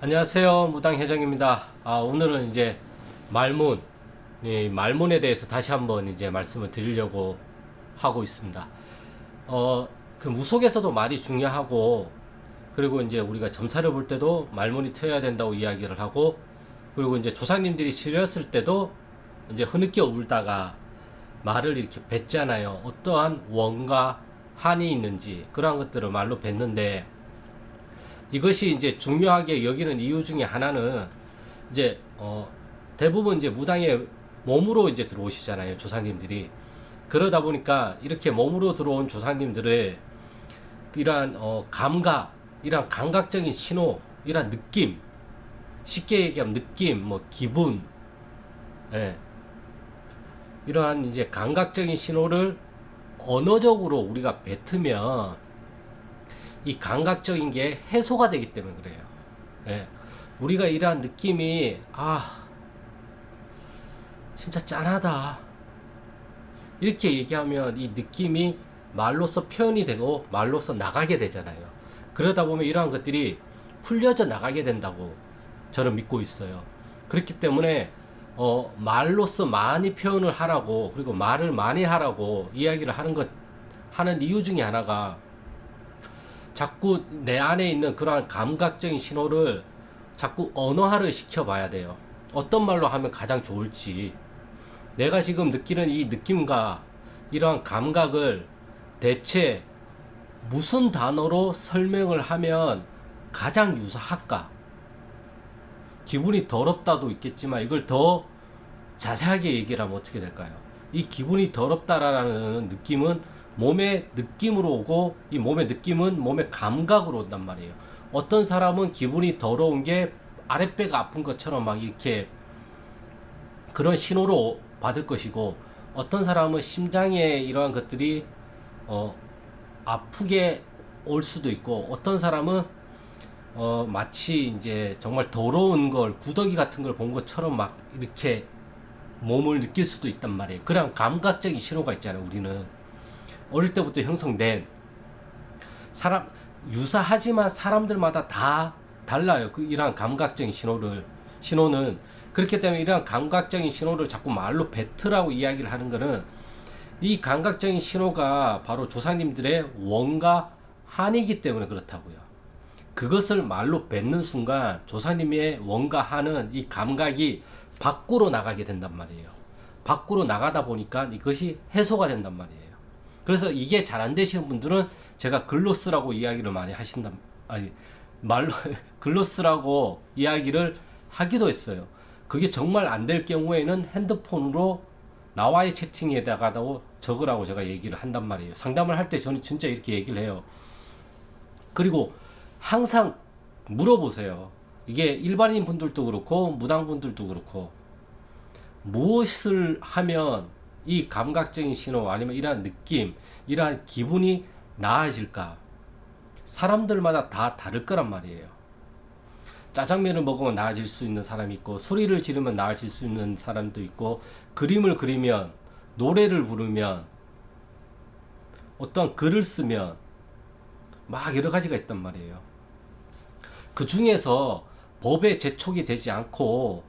안녕하세요. 무당회장입니다. 오늘은 이제 말문, 말문에 대해서 다시 한번 이제 말씀을 드리려고 하고 있습니다. 그 무속에서도 말이 중요하고, 그리고 이제 우리가 점사를 볼 때도 말문이 트여야 된다고 이야기를 하고, 그리고 이제 조상님들이 시렸을 때도 이제 흐느껴 울다가 말을 이렇게 뱉잖아요. 어떠한 원과 한이 있는지, 그러한 것들을 말로 뱉는데, 이것이 이제 중요하게 여기는 이유 중에 하나는 이제 대부분 이제 무당의 몸으로 이제 들어오시잖아요, 조상님들이. 그러다 보니까 이렇게 몸으로 들어온 조상님들의 이러한 감각, 이러한 감각적인 신호, 이러한 느낌, 쉽게 얘기하면 느낌, 뭐 기분, 예, 이러한 이제 감각적인 신호를 언어적으로 우리가 뱉으면 이 감각적인 게 해소가 되기 때문에 그래요. 예. 우리가 이러한 느낌이 진짜 짠하다 이렇게 얘기하면 이 느낌이 말로써 표현이 되고 말로써 나가게 되잖아요. 그러다 보면 이러한 것들이 풀려져 나가게 된다고 저는 믿고 있어요. 그렇기 때문에 말로써 많이 표현을 하라고, 그리고 말을 많이 하라고 이야기를 하는 이유 중에 하나가, 자꾸 내 안에 있는 그러한 감각적인 신호를 자꾸 언어화를 시켜봐야 돼요. 어떤 말로 하면 가장 좋을지, 내가 지금 느끼는 이 느낌과 이러한 감각을 대체 무슨 단어로 설명을 하면 가장 유사할까? 기분이 더럽다도 있겠지만 이걸 더 자세하게 얘기를 하면 어떻게 될까요? 이 기분이 더럽다라는 느낌은 몸의 느낌으로 오고, 이 몸의 느낌은 몸의 감각으로 온단 말이에요. 어떤 사람은 기분이 더러운 게 아랫배가 아픈 것처럼 막 이렇게 그런 신호로 받을 것이고, 어떤 사람은 심장에 이러한 것들이 아프게 올 수도 있고, 어떤 사람은 마치 이제 정말 더러운 걸, 구더기 같은 걸 본 것처럼 막 이렇게 몸을 느낄 수도 있단 말이에요. 그런 감각적인 신호가 있잖아요. 우리는 어릴 때부터 형성된, 사람 유사하지만 사람들마다 다 달라요. 이러한 감각적인 신호는. 그렇기 때문에 이러한 감각적인 신호를 자꾸 말로 뱉으라고 이야기를 하는 거는, 이 감각적인 신호가 바로 조상님들의 원과 한이기 때문에 그렇다고요. 그것을 말로 뱉는 순간 조상님의 원과 한은, 이 감각이 밖으로 나가게 된단 말이에요. 밖으로 나가다 보니까 이것이 해소가 된단 말이에요. 그래서 이게 잘 안 되시는 분들은 제가 글로 쓰라고 이야기를 많이 말로 글로 쓰라고 이야기를 하기도 했어요. 그게 정말 안 될 경우에는 핸드폰으로 나와의 채팅에다가도 적으라고 제가 얘기를 한단 말이에요. 상담을 할 때 저는 진짜 이렇게 얘기를 해요. 그리고 항상 물어보세요. 이게 일반인 분들도 그렇고 무당 분들도 그렇고, 무엇을 하면 이 감각적인 신호, 아니면 이러한 느낌, 이러한 기분이 나아질까? 사람들마다 다 다를 거란 말이에요. 짜장면을 먹으면 나아질 수 있는 사람이 있고, 소리를 지르면 나아질 수 있는 사람도 있고, 그림을 그리면, 노래를 부르면, 어떤 글을 쓰면 막 여러 가지가 있단 말이에요. 그 중에서 법에 제촉이 되지 않고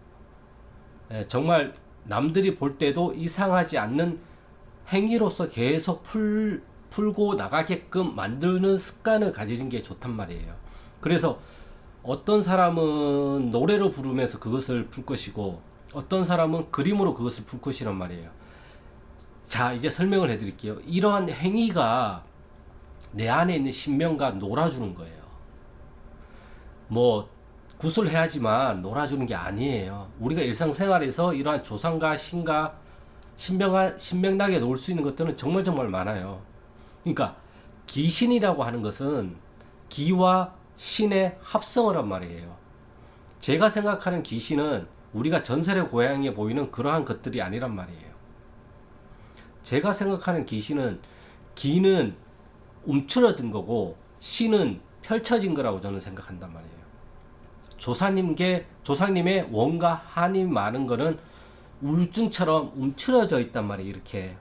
정말 남들이 볼 때도 이상하지 않는 행위로서 계속 풀고 나가게끔 만드는 습관을 가지는 게 좋단 말이에요. 그래서 어떤 사람은 노래로 부르면서 그것을 풀 것이고, 어떤 사람은 그림으로 그것을 풀 것이란 말이에요. 자, 이제 설명을 해드릴게요. 이러한 행위가 내 안에 있는 신명과 놀아주는 거예요. 뭐 구슬해야지만 놀아주는 게 아니에요. 우리가 일상생활에서 이러한 조상과 신과 신명나게 놀 수 있는 것들은 정말 정말 많아요. 그러니까 귀신이라고 하는 것은 기와 신의 합성어란 말이에요. 제가 생각하는 귀신은 우리가 전설의 고향에 보이는 그러한 것들이 아니란 말이에요. 제가 생각하는 귀신은, 기는 움츠러든 거고 신은 펼쳐진 거라고 저는 생각한단 말이에요. 조상님의 원과 한이 많은 거는 우울증처럼 움츠러져 있단 말이에요. 이렇게.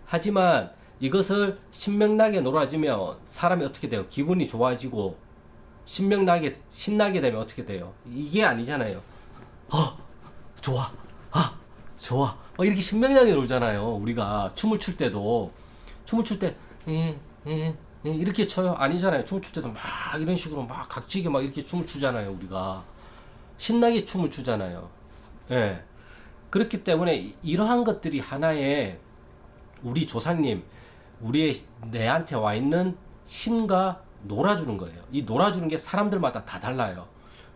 하지만 이것을 신명나게 놀아주면 사람이 어떻게 돼요? 기분이 좋아지고, 신나게 되면 어떻게 돼요? 이게 아니잖아요. 좋아. 좋아. 이렇게 신명나게 놀잖아요. 우리가 춤을 출 때도. 춤을 출 때, 이렇게 춰요? 아니잖아요. 춤을 출 때도 막 이런 식으로 막 각지게 막 이렇게 춤을 추잖아요. 우리가. 신나게 춤을 추잖아요. 예. 그렇기 때문에 이러한 것들이 하나의 우리 조상님, 내한테 와 있는 신과 놀아주는 거예요. 이 놀아주는 게 사람들마다 다 달라요.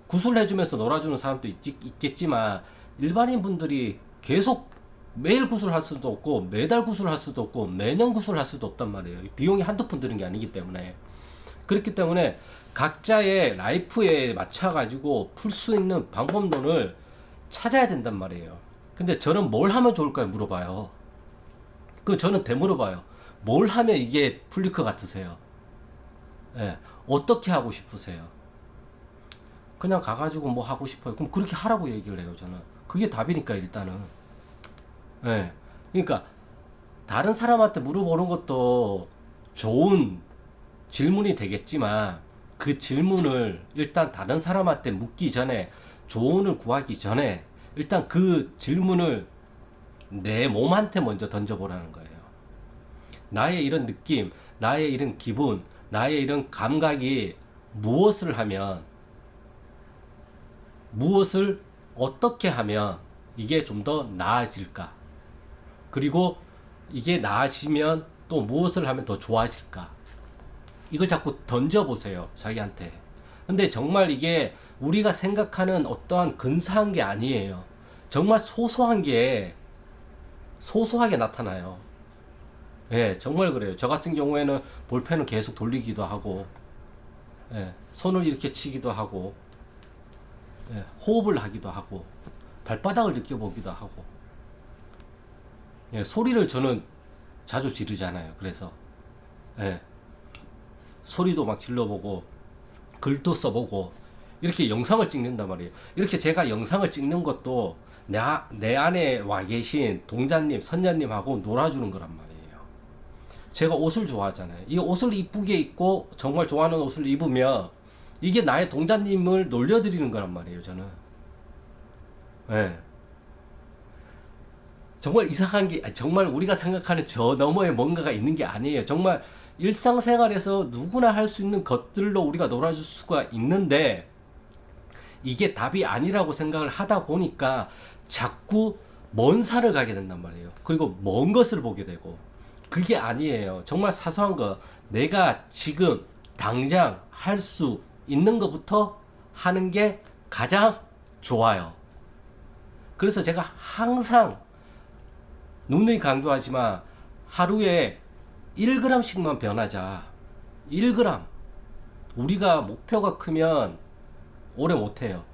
구슬해주면서 놀아주는 사람도 있겠지만 일반인 분들이 계속 매일 구슬할 수도 없고 매달 구슬할 수도 없고 매년 구슬할 수도 없단 말이에요. 비용이 한두 푼 드는 게 아니기 때문에. 그렇기 때문에 각자의 라이프에 맞춰가지고 풀 수 있는 방법론을 찾아야 된단 말이에요. 근데 저는 뭘 하면 좋을까요? 물어봐요. 저는 되물어봐요. 뭘 하면 이게 풀릴 것 같으세요? 예, 어떻게 하고 싶으세요? 그냥 가가지고 뭐 하고 싶어요. 그럼 그렇게 하라고 얘기를 해요, 저는. 그게 답이니까, 일단은. 예. 그러니까, 다른 사람한테 물어보는 것도 좋은 질문이 되겠지만, 그 질문을 일단 다른 사람한테 묻기 전에, 조언을 구하기 전에, 일단 그 질문을 내 몸한테 먼저 던져보라는 거예요. 나의 이런 느낌, 나의 이런 기분, 나의 이런 감각이 무엇을 하면, 무엇을 어떻게 하면 이게 좀 더 나아질까? 그리고 이게 나아지면 또 무엇을 하면 더 좋아질까? 이걸 자꾸 던져보세요, 자기한테. 근데 정말 이게 우리가 생각하는 어떠한 근사한 게 아니에요. 정말 소소하게 나타나요. 예, 정말 그래요. 저 같은 경우에는 볼펜을 계속 돌리기도 하고, 예, 손을 이렇게 치기도 하고, 예, 호흡을 하기도 하고, 발바닥을 느껴보기도 하고, 예, 소리를 저는 자주 지르잖아요. 그래서, 예, 소리도 막 질러보고, 글도 써보고, 이렇게 영상을 찍는단 말이에요. 이렇게 제가 영상을 찍는 것도 내 안에 와 계신 동자님, 선자님하고 놀아주는 거란 말이에요. 제가 옷을 좋아하잖아요. 이 옷을 이쁘게 입고 정말 좋아하는 옷을 입으면 이게 나의 동자님을 놀려드리는 거란 말이에요, 저는. 예. 정말 이상한 게, 정말 우리가 생각하는 저 너머에 뭔가가 있는 게 아니에요. 정말 일상생활에서 누구나 할 수 있는 것들로 우리가 놀아줄 수가 있는데, 이게 답이 아니라고 생각을 하다 보니까 자꾸 먼 산을 가게 된단 말이에요. 그리고 먼 것을 보게 되고, 그게 아니에요. 정말 사소한 거, 내가 지금 당장 할 수 있는 것부터 하는 게 가장 좋아요. 그래서 제가 항상 누누이 강조하지만 하루에 1g씩만 변하자. 1g. 우리가 목표가 크면 오래 못해요.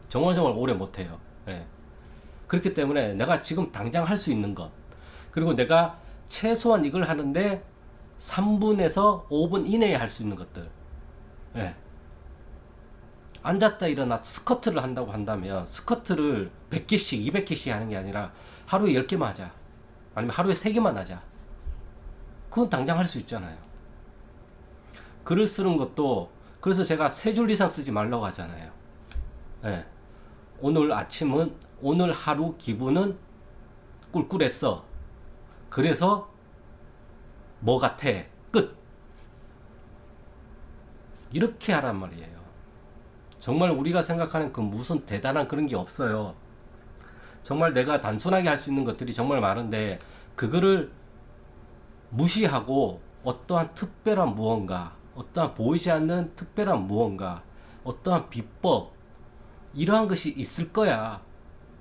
정말 오래 못해요. 예. 그렇기 때문에 내가 지금 당장 할 수 있는 것, 그리고 내가 최소한 이걸 하는데 3분에서 5분 이내에 할 수 있는 것들. 예. 앉았다 일어나 스쿼트를 한다고 한다면 스쿼트를 100개씩 200개씩 하는 게 아니라 하루에 10개만 하자. 아니면 하루에 3개만 하자. 그건 당장 할 수 있잖아요. 글을 쓰는 것도, 그래서 제가 3줄 이상 쓰지 말라고 하잖아요. 예. 오늘 하루 기분은 꿀꿀했어. 그래서 뭐 같아. 끝. 이렇게 하란 말이에요. 정말 우리가 생각하는 그 무슨 대단한 그런 게 없어요. 정말 내가 단순하게 할 수 있는 것들이 정말 많은데, 그거를 무시하고 어떠한 특별한 무언가, 어떠한 보이지 않는 특별한 무언가, 어떠한 비법, 이러한 것이 있을 거야.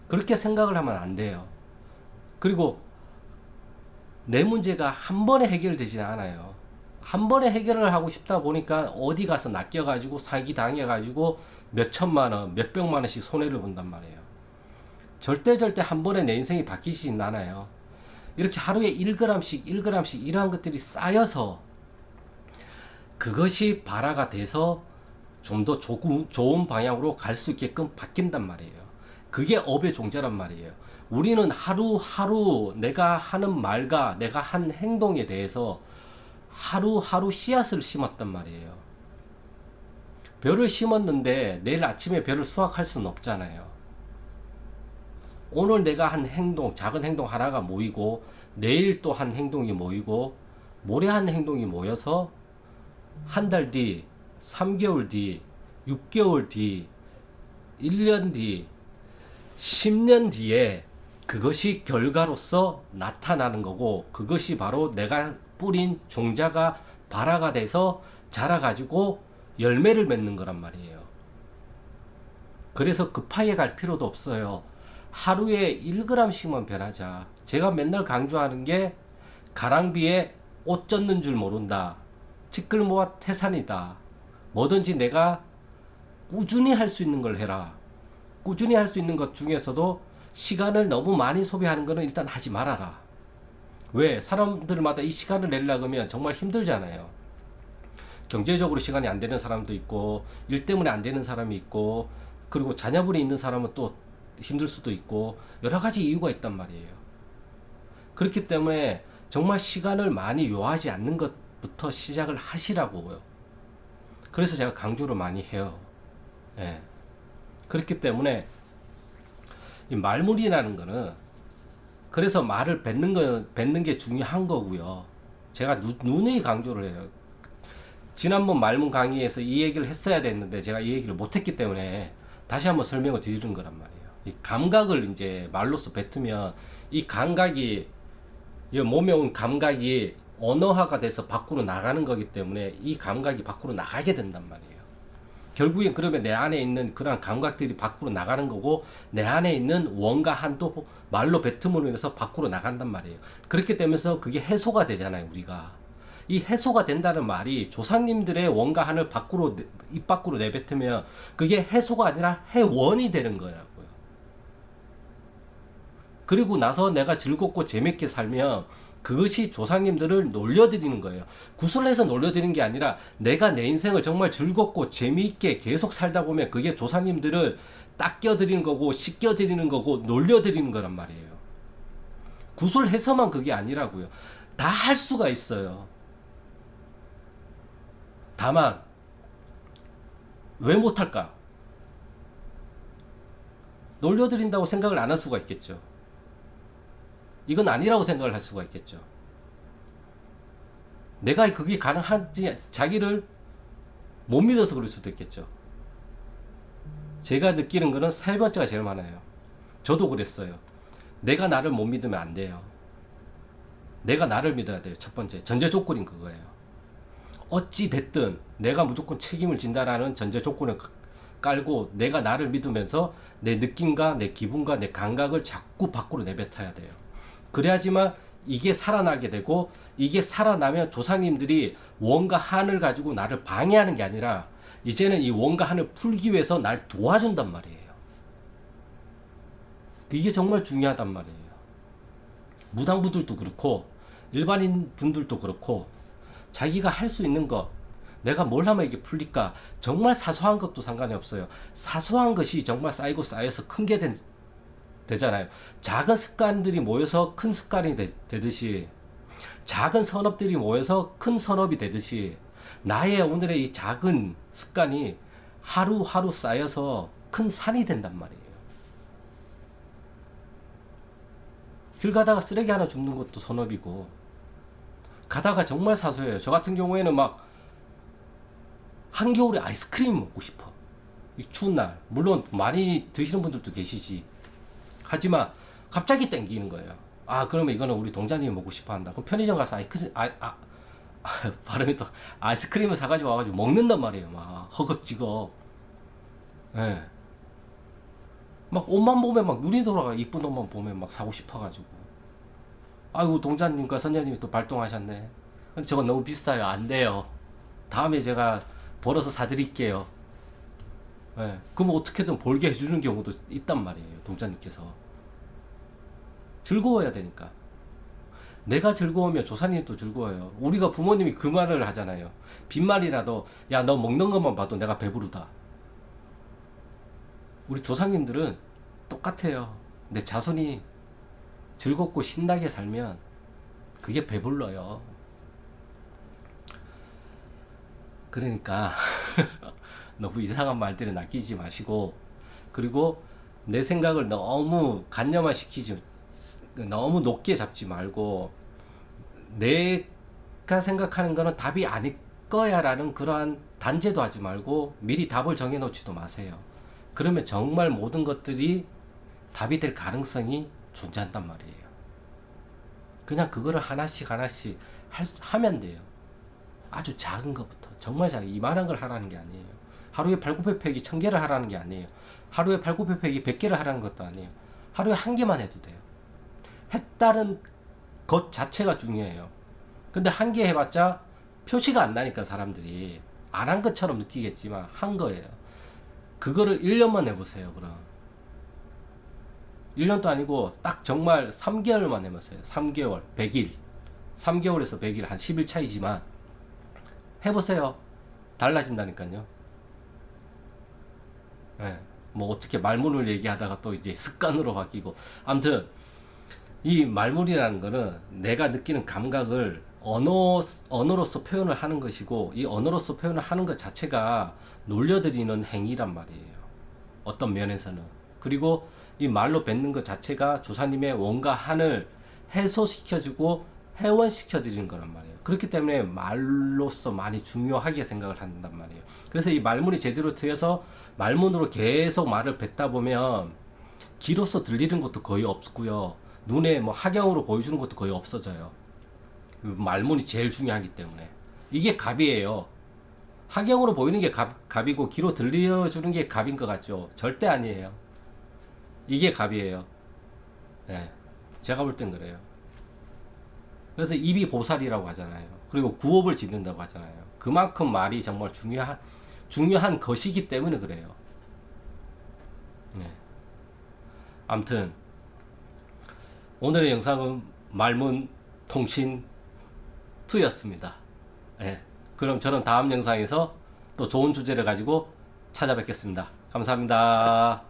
그렇게 생각을 하면 안 돼요. 그리고 내 문제가 한 번에 해결되지는 않아요. 한 번에 해결을 하고 싶다 보니까 어디 가서 낚여가지고 사기 당해가지고 몇 천만 원, 몇 백만 원씩 손해를 본단 말이에요. 절대 한 번에 내 인생이 바뀌지는 않아요. 이렇게 하루에 1g씩 이러한 것들이 쌓여서 그것이 발화가 돼서 좀 더 좋은 방향으로 갈 수 있게끔 바뀐단 말이에요. 그게 업의 종자란 말이에요. 우리는 하루하루 내가 하는 말과 내가 한 행동에 대해서 하루하루 씨앗을 심었단 말이에요. 벼를 심었는데 내일 아침에 벼를 수확할 수는 없잖아요. 오늘 내가 한 행동, 작은 행동 하나가 모이고 내일 또 한 행동이 모이고 모레 한 행동이 모여서 한 달 뒤, 3개월 뒤, 6개월 뒤, 1년 뒤, 10년 뒤에 그것이 결과로서 나타나는 거고, 그것이 바로 내가 뿌린 종자가 발화가 돼서 자라가지고 열매를 맺는 거란 말이에요. 그래서 급하게 갈 필요도 없어요. 하루에 1g씩만 변하자. 제가 맨날 강조하는 게 가랑비에 옷 젖는 줄 모른다. 티끌모아 태산이다. 뭐든지 내가 꾸준히 할 수 있는 걸 해라. 꾸준히 할 수 있는 것 중에서도 시간을 너무 많이 소비하는 거는 일단 하지 말아라. 왜? 사람들마다 이 시간을 내려고 하면 정말 힘들잖아요. 경제적으로 시간이 안 되는 사람도 있고, 일 때문에 안 되는 사람이 있고, 그리고 자녀분이 있는 사람은 또 힘들 수도 있고, 여러 가지 이유가 있단 말이에요. 그렇기 때문에 정말 시간을 많이 요하지 않는 것부터 시작을 하시라고요. 그래서 제가 강조를 많이 해요. 예. 그렇기 때문에 이 말물이라는 거는, 그래서 말을 뱉는 게 중요한 거고요. 제가 누누이 강조를 해요. 지난번 말문 강의에서 이 얘기를 했어야 됐는데 제가 이 얘기를 못했기 때문에 다시 한번 설명을 드리는 거란 말이에요. 이 감각을 이제 말로써 뱉으면 이 감각이, 이 몸에 온 감각이 언어화가 돼서 밖으로 나가는 거기 때문에 이 감각이 밖으로 나가게 된단 말이에요. 결국엔 그러면 내 안에 있는 그런 감각들이 밖으로 나가는 거고, 내 안에 있는 원과 한도 말로 뱉음으로 인해서 밖으로 나간단 말이에요. 그렇게 되면서 그게 해소가 되잖아요, 우리가. 이 해소가 된다는 말이 조상님들의 원과 한을 밖으로, 입 밖으로 내뱉으면 그게 해소가 아니라 해원이 되는 거라고요. 그리고 나서 내가 즐겁고 재밌게 살면 그것이 조상님들을 놀려드리는 거예요. 구슬해서 놀려드리는 게 아니라 내가 내 인생을 정말 즐겁고 재미있게 계속 살다 보면 그게 조상님들을 닦여드리는 거고, 씻겨드리는 거고, 놀려드리는 거란 말이에요. 구슬해서만 그게 아니라고요. 다 할 수가 있어요. 다만 왜 못할까? 놀려드린다고 생각을 안 할 수가 있겠죠. 이건 아니라고 생각을 할 수가 있겠죠. 내가 그게 가능한지 자기를 못 믿어서 그럴 수도 있겠죠. 제가 느끼는 거는 세 번째가 제일 많아요. 저도 그랬어요. 내가 나를 못 믿으면 안 돼요. 내가 나를 믿어야 돼요. 첫 번째 전제 조건인 그거예요. 어찌 됐든 내가 무조건 책임을 진다라는 전제 조건을 깔고 내가 나를 믿으면서 내 느낌과 내 기분과 내 감각을 자꾸 밖으로 내뱉어야 돼요. 그래야지만 이게 살아나게 되고, 이게 살아나면 조상님들이 원과 한을 가지고 나를 방해하는 게 아니라 이제는 이 원과 한을 풀기 위해서 날 도와준단 말이에요. 이게 정말 중요하단 말이에요. 무당분들도 그렇고 일반인 분들도 그렇고, 자기가 할 수 있는 것, 내가 뭘 하면 이게 풀릴까? 정말 사소한 것도 상관이 없어요. 사소한 것이 정말 쌓이고 쌓여서 큰 게 되잖아요. 작은 습관들이 모여서 큰 습관이 되듯이, 작은 선업들이 모여서 큰 선업이 되듯이, 나의 오늘의 이 작은 습관이 하루하루 쌓여서 큰 산이 된단 말이에요. 길 가다가 쓰레기 하나 줍는 것도 선업이고, 가다가 정말 사소해요. 저 같은 경우에는 막 한겨울에 아이스크림 먹고 싶어. 이 추운 날. 물론 많이 드시는 분들도 계시지. 하지만 갑자기 땡기는 거예요. 아, 그러면 이거는 우리 동자님이 먹고 싶어 한다. 그럼 편의점 가서 발음이 또 아이스크림을 사가지고 와가지고 먹는단 말이에요. 막 허겁지겁. 예. 막 옷만 보면 막 눈이 돌아가. 이쁜 옷만 보면 막 사고 싶어가지고. 아이고, 동자님과 선녀님이 또 발동하셨네. 근데 저건 너무 비싸요. 안 돼요. 다음에 제가 벌어서 사드릴게요. 예. 그럼 어떻게든 벌게 해주는 경우도 있단 말이에요. 동자님께서. 즐거워야 되니까. 내가 즐거우면 조사님도 즐거워요. 우리가 부모님이 그 말을 하잖아요. 빈말이라도, 야, 너 먹는 것만 봐도 내가 배부르다. 우리 조상님들은 똑같아요. 내 자손이 즐겁고 신나게 살면 그게 배불러요. 그러니까 너무 이상한 말들에 낚이지 마시고, 그리고 내 생각을 너무 간념화 시키지, 너무 높게 잡지 말고, 내가 생각하는 거는 답이 아닐 거야 라는 그러한 단죄도 하지 말고 미리 답을 정해 놓지도 마세요. 그러면 정말 모든 것들이 답이 될 가능성이 존재한단 말이에요. 그냥 그거를 하나씩 하나씩 하면 돼요. 아주 작은 것부터, 정말 작은, 이만한 걸 하라는 게 아니에요. 하루에 발굽혀펴기 1000개를 하라는 게 아니에요. 하루에 발굽혀펴기 100개를 하라는 것도 아니에요. 하루에 한 개만 해도 돼요. 했다는 것 자체가 중요해요. 근데 한 개 해봤자 표시가 안 나니까 사람들이 안 한 것처럼 느끼겠지만 한 거예요. 그거를 1년만 해보세요. 그럼 1년도 아니고 딱 정말 3개월만 해보세요. 3개월, 100일, 3개월에서 100일, 한 10일 차이지만 해보세요. 달라진다니까요. 네. 뭐 어떻게 말문을 얘기하다가 또 이제 습관으로 바뀌고, 아무튼 이 말문이라는 거는 내가 느끼는 감각을 언어로서 표현을 하는 것이고, 이 언어로서 표현을 하는 것 자체가 놀려드리는 행위란 말이에요. 어떤 면에서는. 그리고 이 말로 뱉는 것 자체가 조사님의 원과 한을 해소시켜주고 회원시켜드리는 거란 말이에요. 그렇기 때문에 말로서 많이 중요하게 생각을 한단 말이에요. 그래서 이 말문이 제대로 트여서 말문으로 계속 말을 뱉다 보면 귀로서 들리는 것도 거의 없고요. 눈에 뭐 하경으로 보여주는 것도 거의 없어져요. 말문이 제일 중요하기 때문에. 이게 갑이에요. 하경으로 보이는 게 갑이고 귀로 들려주는 게 갑인 것 같죠? 절대 아니에요. 이게 갑이에요. 네. 제가 볼 땐 그래요. 그래서 입이 보살이라고 하잖아요. 그리고 구업을 짓는다고 하잖아요. 그만큼 말이 정말 중요한 것이기 때문에 그래요. 네. 아무튼 오늘의 영상은 말문 통신 2였습니다. 네. 그럼 저는 다음 영상에서 또 좋은 주제를 가지고 찾아뵙겠습니다. 감사합니다.